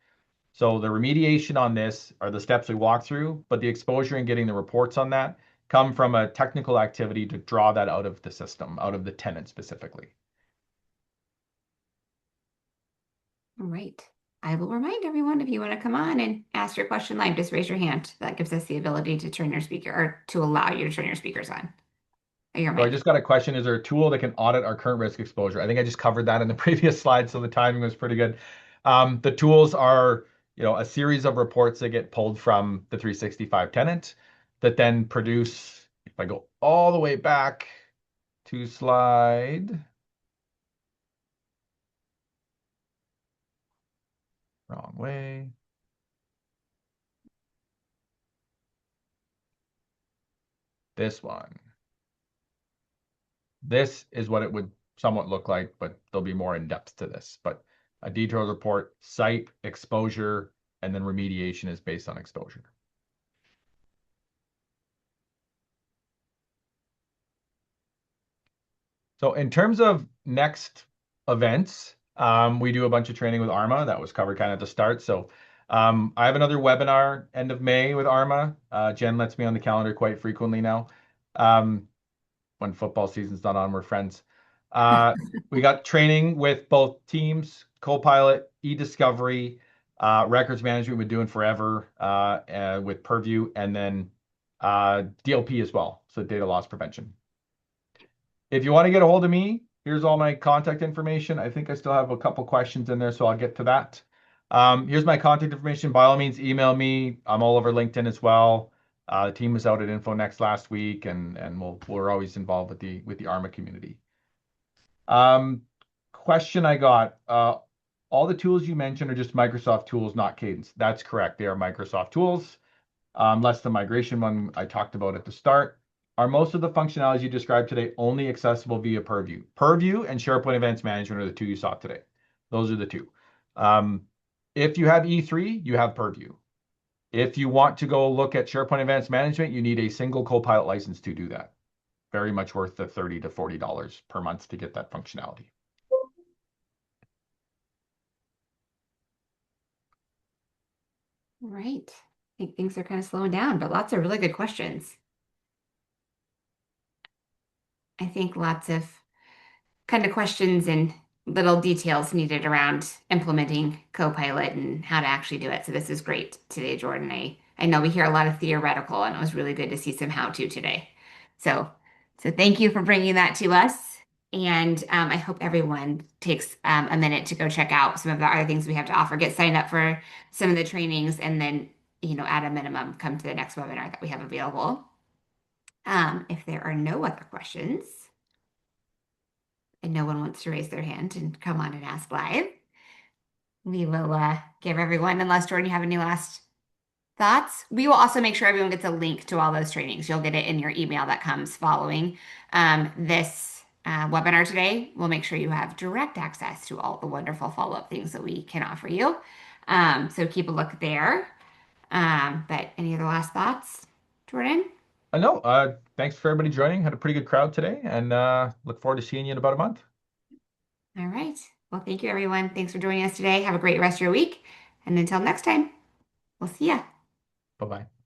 So the remediation on this are the steps we walk through, but the exposure and getting the reports on that come from a technical activity to draw that out of the system, out of the tenant specifically. All right. I will remind everyone if you want to come on and ask your question live, just raise your hand. That gives us the ability to turn your speaker or to allow you to turn your speakers on or your So I mic. just got a question. Is there a tool that can audit our current risk exposure? I think I just covered that in the previous slide, so the timing was pretty good. The tools are, a series of reports that get pulled from the 365 tenant that then produce, if I go all the way back to slide, wrong way, this one. This is what it would somewhat look like, but there'll be more in depth to this. But a detailed report, site, exposure, and then remediation is based on exposure. So in terms of next events, we do a bunch of training with ARMA. That was covered kind of at the start. So I have another webinar end of May with ARMA. Jen lets me on the calendar quite frequently now. Um, when football season's not on, we're friends. Uh, we got training with both teams, Copilot, e-discovery, records management we've been doing forever with Purview, and then DLP as well, so data loss prevention. If you want to get a hold of me, here's all my contact information. I think I still have a couple questions in there, so I'll get to that. Here's my contact information. By all means, email me. I'm all over LinkedIn as well. The team was out at InfoNext last week, and we're always involved with the ARMA community. Question I got: all the tools you mentioned are just Microsoft tools, not Cadence. That's correct. They are Microsoft tools. Less the migration one I talked about at the start. Are most of the functionalities you described today only accessible via Purview? Purview and SharePoint Events Management are the two you saw today. Those are the two. Um, if you have E3, you have Purview. If you want to go look at SharePoint Events Management, you need a single Copilot license to do that. Very much worth the $30 to $40 per month to get that functionality. All right. I think things are kind of slowing down, but lots of really good questions. I think lots of kind of questions and little details needed around implementing Copilot and how to actually do it. So this is great today, Jordan. I know we hear a lot of theoretical, and it was really good to see some how-to today. So, so thank you for bringing that to us. And I hope everyone takes a minute to go check out some of the other things we have to offer, get signed up for some of the trainings, and then, at a minimum, come to the next webinar that we have available. If there are no other questions, and no one wants to raise their hand and come on and ask live, we will give everyone, unless Jordan, you have any last thoughts. We will also make sure everyone gets a link to all those trainings. You'll get it in your email that comes following this webinar today. We'll make sure you have direct access to all the wonderful follow-up things that we can offer you. So keep a look there. But any other last thoughts, Jordan? No, thanks for everybody joining. Had a pretty good crowd today, and look forward to seeing you in about a month. All right. Well, thank you, everyone. Thanks for joining us today. Have a great rest of your week. And until next time, we'll see ya. Bye-bye.